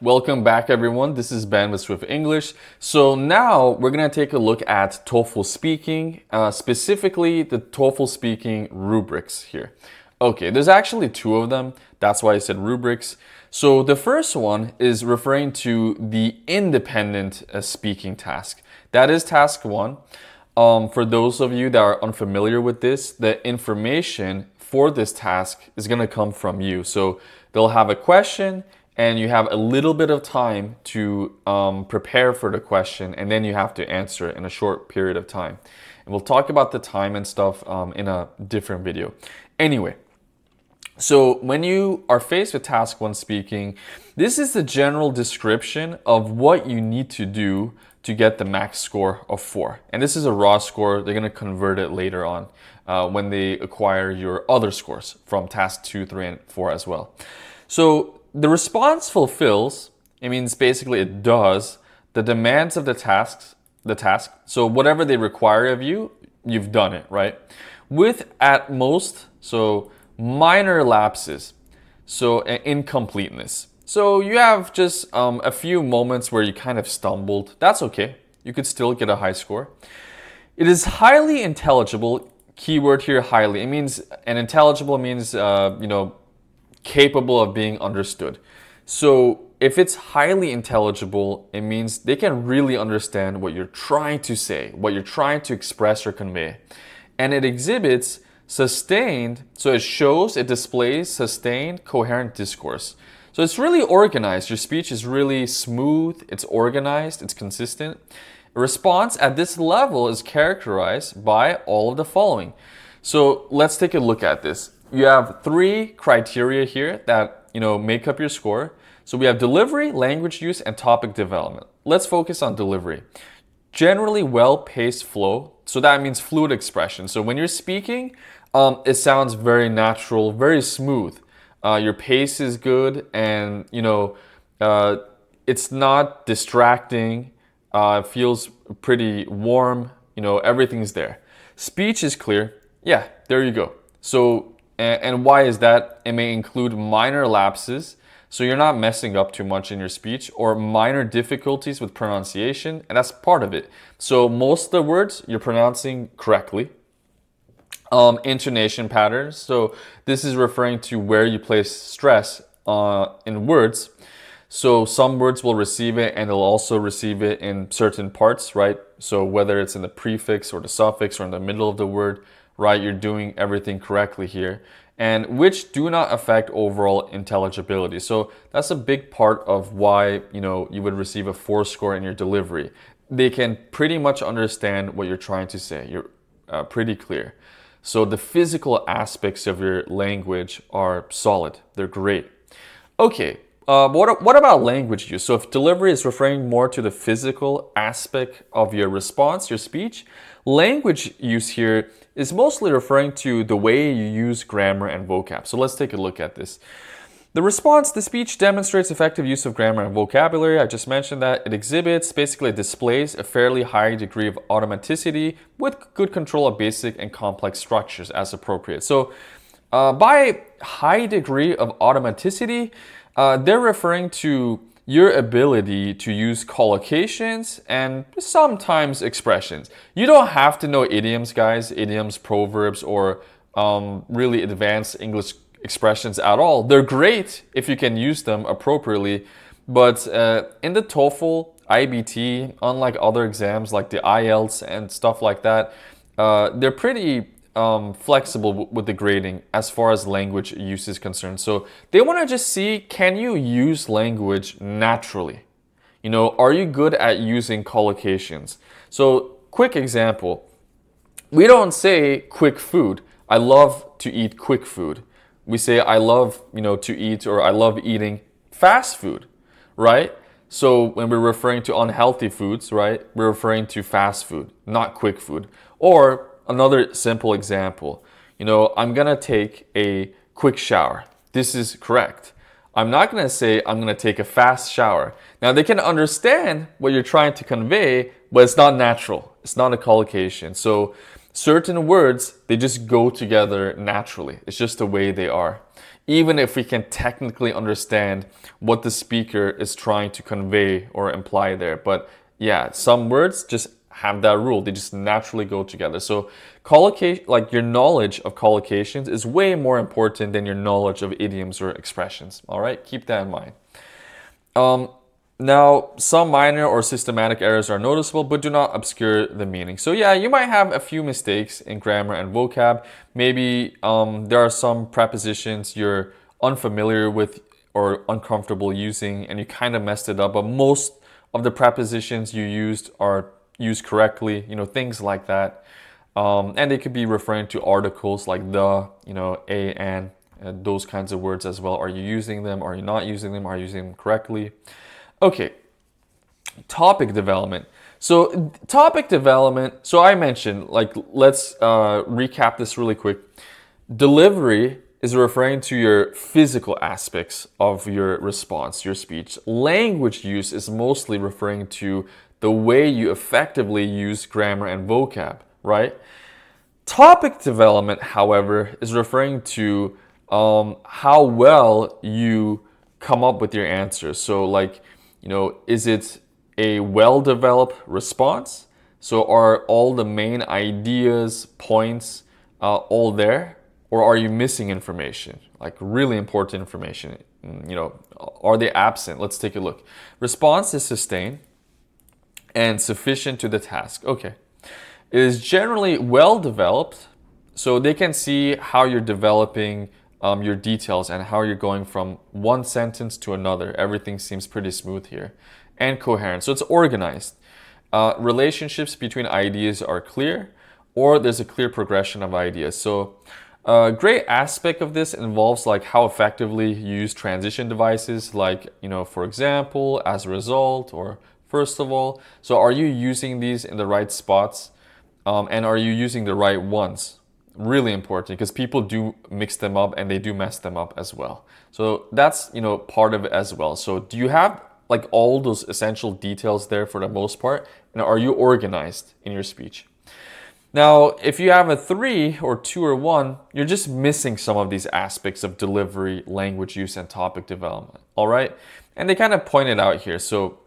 Welcome back, everyone. This is Ben with Swift English. So now we're going to take a look at TOEFL speaking, specifically the TOEFL speaking rubrics here. Okay, there's actually two of them. That's why I said rubrics. So the first one is referring to the independent speaking task. That is task one. For those of you that are unfamiliar with this, the information for this task is going to come from you. So they'll have a question and you have a little bit of time to prepare for the question, and then you have to answer it in a short period of time. And we'll talk about the time and stuff in a different video. Anyway, so when you are faced with task one speaking, this is the general description of what you need to do to get the max score of 4. And this is a raw score. They're going to convert it later on when they acquire your other scores from task 2, 3, and 4 as well. So the response fulfills, it means basically it does, the demands of the task. So whatever they require of you, you've done it, right? With at most, so minor lapses, so incompleteness. So you have just a few moments where you kind of stumbled. That's okay. You could still get a high score. It is highly intelligible. Keyword here, highly. It means, and intelligible means, capable of being understood. So if it's highly intelligible, it means they can really understand what you're trying to say, what you're trying to express or convey. And it exhibits sustained, so it displays sustained, coherent discourse. So it's really organized. Your speech is really smooth, it's organized, it's consistent. A response at this level is characterized by all of the following. So let's take a look at this. You have 3 criteria here that make up your score. So we have delivery, language use, and topic development. Let's focus on delivery. Generally well-paced flow. So that means fluid expression. So when you're speaking, it sounds very natural, very smooth. Your pace is good, and it's not distracting. It feels pretty warm. Everything's there. Speech is clear. Yeah, there you go. So and why is that? It may include minor lapses, so you're not messing up too much in your speech, or minor difficulties with pronunciation, and that's part of it. So most of the words you're pronouncing correctly. Intonation patterns, so this is referring to where you place stress in words. So some words will receive it and they'll also receive it in certain parts, right? So whether it's in the prefix or the suffix or in the middle of the word, right, you're doing everything correctly here, and which do not affect overall intelligibility. So that's a big part of why you would receive a 4 score in your delivery. They can pretty much understand what you're trying to say. You're pretty clear. So the physical aspects of your language are solid. They're great. Okay. What about language use? So if delivery is referring more to the physical aspect of your response, your speech, language use here is mostly referring to the way you use grammar and vocab. So let's take a look at this. The speech demonstrates effective use of grammar and vocabulary. I just mentioned that. It basically displays a fairly high degree of automaticity with good control of basic and complex structures as appropriate. So by high degree of automaticity, they're referring to your ability to use collocations and sometimes expressions. You don't have to know idioms, guys, idioms, proverbs, or really advanced English expressions at all. They're great if you can use them appropriately, but in the TOEFL, IBT, unlike other exams like the IELTS and stuff like that, they're pretty flexible with the grading as far as language use is concerned. So they want to just see, can you use language naturally? Are you good at using collocations? So quick example, we don't say quick food. I love to eat quick food. We say I love, to eat, or I love eating fast food, right? So when we're referring to unhealthy foods, right, we're referring to fast food, not quick food. Or another simple example, I'm gonna take a quick shower. This is correct. I'm not gonna say I'm gonna take a fast shower. Now they can understand what you're trying to convey, but it's not natural. It's not a collocation. So certain words, they just go together naturally. It's just the way they are. even if we can technically understand what the speaker is trying to convey or imply there. But yeah, some words just have that rule. They just naturally go together. So collocation, like your knowledge of collocations is way more important than your knowledge of idioms or expressions. All right, keep that in mind. Now, some minor or systematic errors are noticeable, but do not obscure the meaning. So yeah, you might have a few mistakes in grammar and vocab. Maybe there are some prepositions you're unfamiliar with or uncomfortable using, and you kind of messed it up. But most of the prepositions you used are used correctly, things like that. And they could be referring to articles like the, a, and those kinds of words as well. Are you using them? Are you not using them? Are you using them correctly? Okay, topic development. So topic development, so I mentioned, let's recap this really quick. Delivery is referring to your physical aspects of your response, your speech. Language use is mostly referring to the way you effectively use grammar and vocab, right? Topic development, however, is referring to how well you come up with your answers. So is it a well-developed response? So are all the main ideas, points, all there? Or are you missing information? Like really important information, are they absent? Let's take a look. Response is sustained and sufficient to the task. Okay. It is generally well developed, so they can see how you're developing your details and how you're going from one sentence to another. Everything seems pretty smooth here. And coherent, so it's organized. Relationships between ideas are clear, or there's a clear progression of ideas. So a great aspect of this involves how effectively you use transition devices, for example, as a result, or first of all. So are you using these in the right spots? And are you using the right ones? Really important, because people do mix them up and they do mess them up as well. So that's, part of it as well. So do you have all those essential details there for the most part? And are you organized in your speech? Now, if you have a 3 or 2 or 1, you're just missing some of these aspects of delivery, language use, and topic development. All right. And they kind of point it out here. So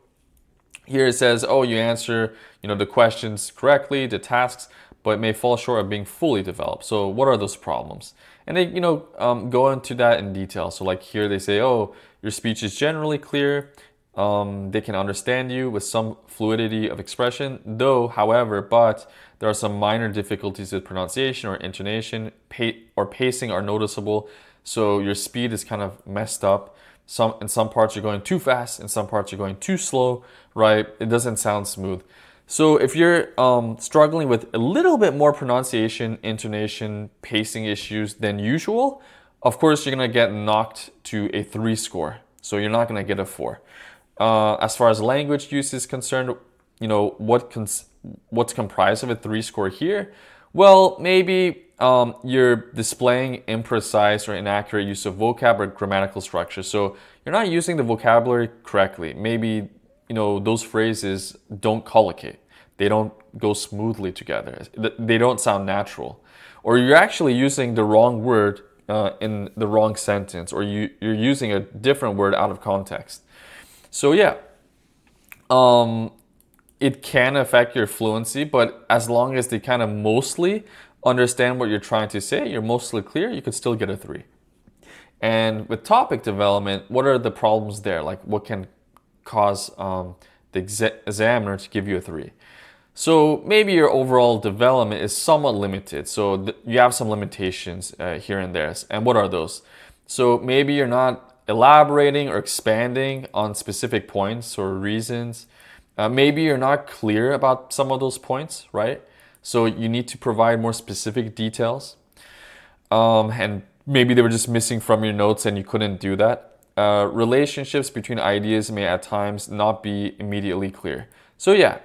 here it says, oh, you answer, the questions correctly, the tasks, but may fall short of being fully developed. So what are those problems? And they, go into that in detail. So here they say, oh, your speech is generally clear. They can understand you with some fluidity of expression, but there are some minor difficulties with pronunciation or intonation, or pacing are noticeable. So your speed is kind of messed up. In some parts you're going too fast, in some parts you're going too slow, right? It doesn't sound smooth. So if you're struggling with a little bit more pronunciation, intonation, pacing issues than usual, of course you're gonna get knocked to a 3 score. So you're not gonna get a 4. As far as language use is concerned, what's comprised of a 3 score here? Well, maybe you're displaying imprecise or inaccurate use of vocab or grammatical structure. So you're not using the vocabulary correctly. Maybe those phrases don't collocate. They don't go smoothly together. They don't sound natural. Or you're actually using the wrong word in the wrong sentence, or you're using a different word out of context. So yeah, it can affect your fluency, but as long as they kind of mostly understand what you're trying to say, you're mostly clear, you could still get a 3. And with topic development, what are the problems there? What can cause the examiner to give you a 3? So maybe your overall development is somewhat limited. So you have some limitations here and there. And what are those? So maybe you're not elaborating or expanding on specific points or reasons. Maybe you're not clear about some of those points, right? So you need to provide more specific details. And maybe they were just missing from your notes and you couldn't do that. Relationships between ideas may at times not be immediately clear. So yeah,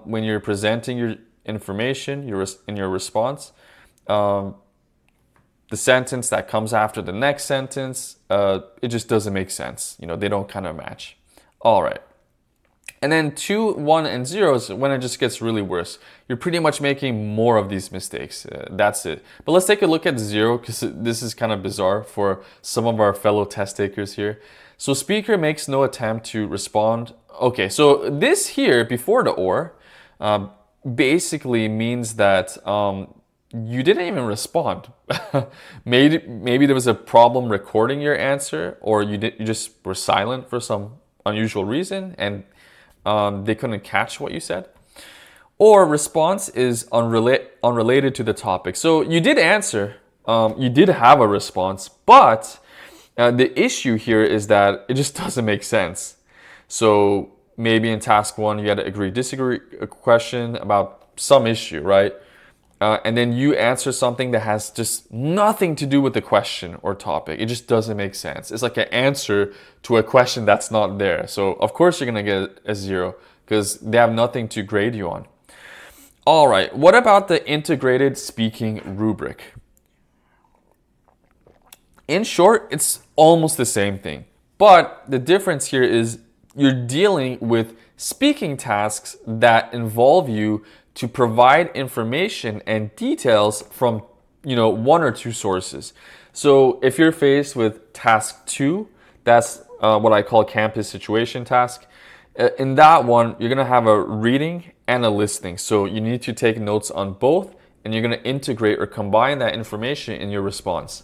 when you're presenting your information in your response, the sentence that comes after the next sentence, it just doesn't make sense. They don't kind of match. All right. And then 2, 1, and 0 is when it just gets really worse. You're pretty much making more of these mistakes. That's it. But let's take a look at 0 because this is kind of bizarre for some of our fellow test takers here. So speaker makes no attempt to respond. Okay, so this here before the or basically means that you didn't even respond. Maybe there was a problem recording your answer, or you just were silent for some unusual reason and they couldn't catch what you said. Or response is unrelated to the topic. So you did answer, you did have a response, but the issue here is that it just doesn't make sense. So maybe in task 1 you had to agree disagree a question about some issue, right? And then you answer something that has just nothing to do with the question or topic. It just doesn't make sense. It's like an answer to a question that's not there. So of course you're gonna get a 0 because they have nothing to grade you on. All right, what about the integrated speaking rubric? In short, it's almost the same thing. But the difference here is you're dealing with speaking tasks that involve you to provide information and details from, 1 or 2 sources. So if you're faced with task 2, that's what I call campus situation task. In that one, you're gonna have a reading and a listening. So you need to take notes on both, and you're gonna integrate or combine that information in your response.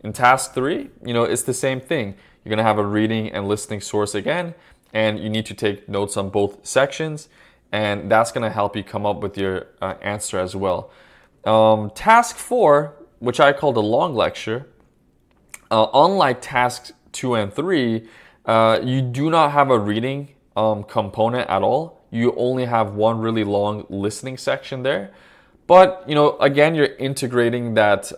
In task 3, it's the same thing. You're gonna have a reading and listening source again, and you need to take notes on both sections. And that's going to help you come up with your answer as well. Task 4, which I call the long lecture, unlike tasks 2 and 3, you do not have a reading component at all. You only have one really long listening section there. But, again, you're integrating that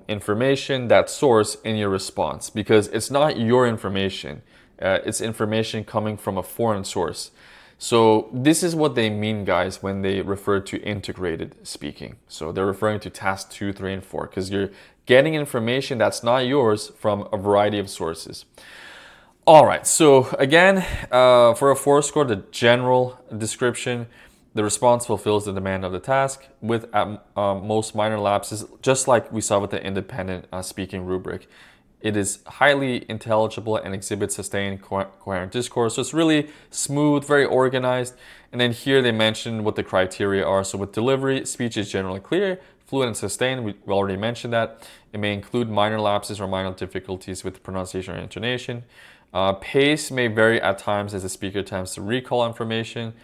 information, that source in your response because it's not your information. It's information coming from a foreign source. So this is what they mean, guys, when they refer to integrated speaking. So they're referring to task 2, 3, and 4 because you're getting information that's not yours from a variety of sources. All right, so again, for a 4 score, the general description, the response fulfills the demand of the task with at most minor lapses, just like we saw with the independent speaking rubric. It is highly intelligible and exhibits sustained coherent discourse. So it's really smooth, very organized. And then here they mentioned what the criteria are. So with delivery, speech is generally clear, fluent and sustained. We already mentioned that. It may include minor lapses or minor difficulties with pronunciation or intonation. Pace may vary at times as the speaker attempts to recall information.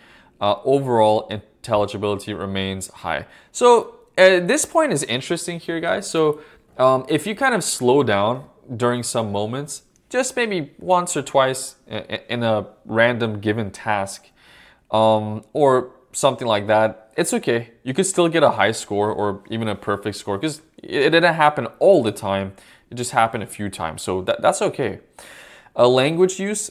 Overall intelligibility remains high. So this point is interesting here, guys. So if you kind of slow down during some moments, just maybe once or twice in a random given task or something like that, it's okay. You could still get a high score or even a perfect score because it didn't happen all the time. It just happened a few times. So that's okay. Language use.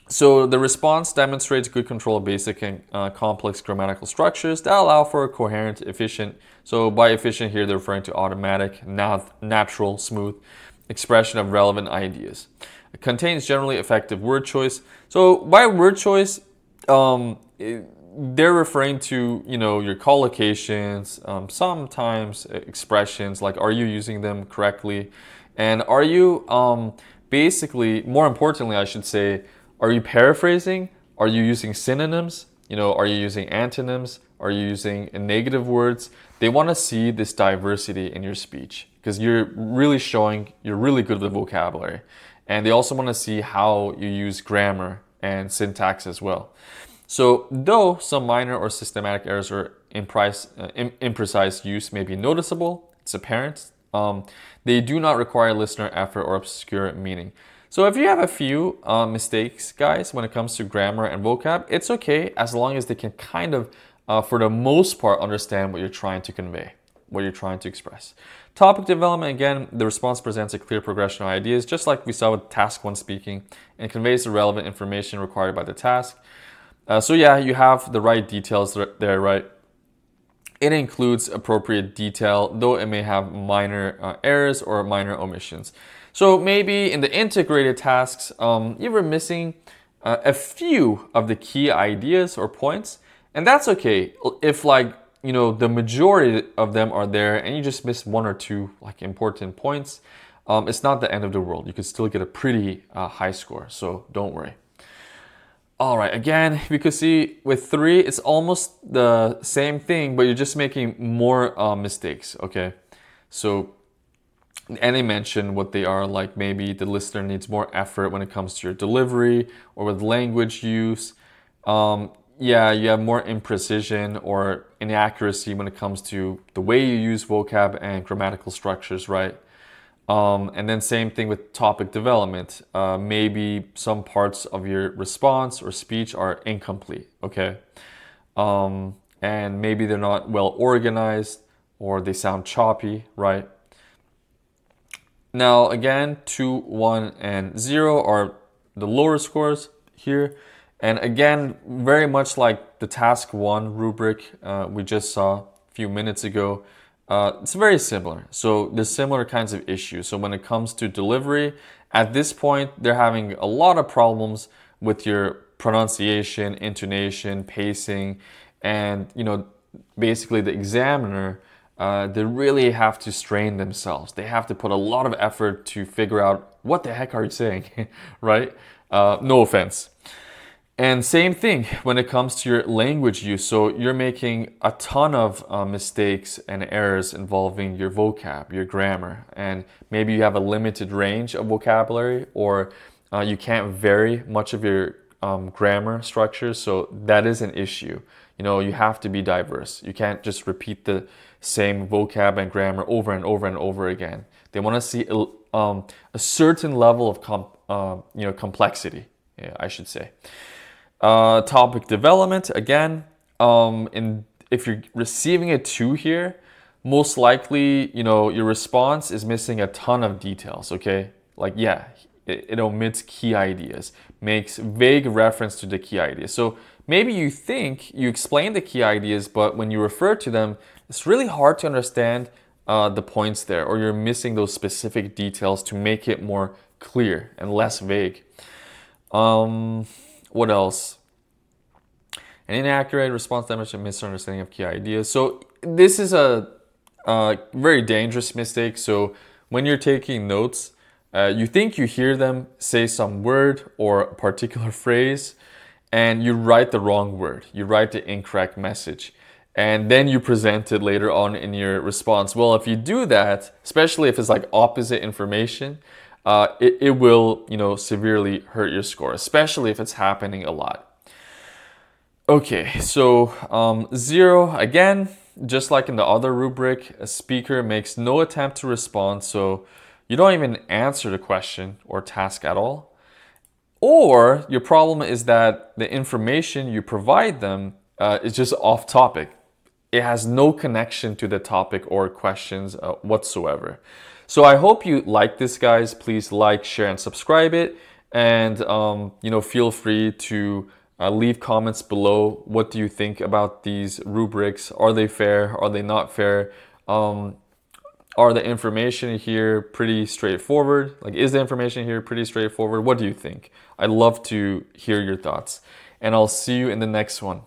So the response demonstrates good control of basic and complex grammatical structures that allow for a coherent, efficient. So by efficient here, they're referring to automatic, natural, smooth expression of relevant ideas. It contains generally effective word choice. So by word choice, they're referring to, your collocations, sometimes expressions like are you using them correctly? And are you basically, more importantly, I should say, are you paraphrasing? Are you using synonyms? Are you using antonyms? Are you using negative words? They want to see this diversity in your speech because you're really showing you're really good with vocabulary. And they also want to see how you use grammar and syntax as well. So though some minor or systematic errors or imprecise use may be noticeable, it's apparent, they do not require listener effort or obscure meaning. So if you have a few mistakes, guys, when it comes to grammar and vocab, it's okay as long as they can kind of, for the most part, understand what you're trying to convey, what you're trying to express. Topic development, again, the response presents a clear progression of ideas, just like we saw with task 1 speaking, and conveys the relevant information required by the task. So yeah, you have the right details there, right? It includes appropriate detail, though it may have minor errors or minor omissions. So maybe in the integrated tasks, you were missing a few of the key ideas or points, and that's okay. If like, the majority of them are there and you just miss one or two like important points, it's not the end of the world. You could still get a pretty high score, so don't worry. All right, again, you could see with 3, it's almost the same thing, but you're just making more mistakes, okay? So, and they mention what they are, like maybe the listener needs more effort when it comes to your delivery or with language use. Yeah, you have more imprecision or inaccuracy when it comes to the way you use vocab and grammatical structures, right? And then same thing with topic development. Maybe some parts of your response or speech are incomplete, okay? And maybe they're not well organized or they sound choppy, right? Now again, 2, 1, and 0 are the lower scores here. And again, very much like the task 1 rubric we just saw a few minutes ago, it's very similar. So there's similar kinds of issues. So when it comes to delivery, at this point, they're having a lot of problems with your pronunciation, intonation, pacing, and basically the examiner, they really have to strain themselves. They have to put a lot of effort to figure out what the heck are you saying, right? No offense. And same thing when it comes to your language use. So you're making a ton of mistakes and errors involving your vocab, your grammar, and maybe you have a limited range of vocabulary, or you can't vary much of your grammar structures. So that is an issue. You have to be diverse. You can't just repeat the same vocab and grammar over and over and over again. They want to see a certain level of complexity, yeah, I should say. Topic development, again, if you're receiving a 2 here, most likely, your response is missing a ton of details, okay? Like, yeah, it omits key ideas, makes vague reference to the key ideas. So maybe you think you explain the key ideas, but when you refer to them, it's really hard to understand the points there, or you're missing those specific details to make it more clear and less vague. What else? An inaccurate response damage and misunderstanding of key ideas. So this is a very dangerous mistake. So when you're taking notes, you think you hear them say some word or a particular phrase, and you write the wrong word. You write the incorrect message. And then you present it later on in your response. Well, if you do that, especially if it's like opposite information, it will, severely hurt your score, especially if it's happening a lot. Okay, so 0, again, just like in the other rubric, a speaker makes no attempt to respond, so you don't even answer the question or task at all. Or your problem is that the information you provide them is just off topic. It has no connection to the topic or questions whatsoever. So I hope you like this, guys. Please like, share, and subscribe it. And feel free to leave comments below. What do you think about these rubrics? Are they fair? Are they not fair? Are the information here pretty straightforward? Like, is the information here pretty straightforward? What do you think? I'd love to hear your thoughts. And I'll see you in the next one.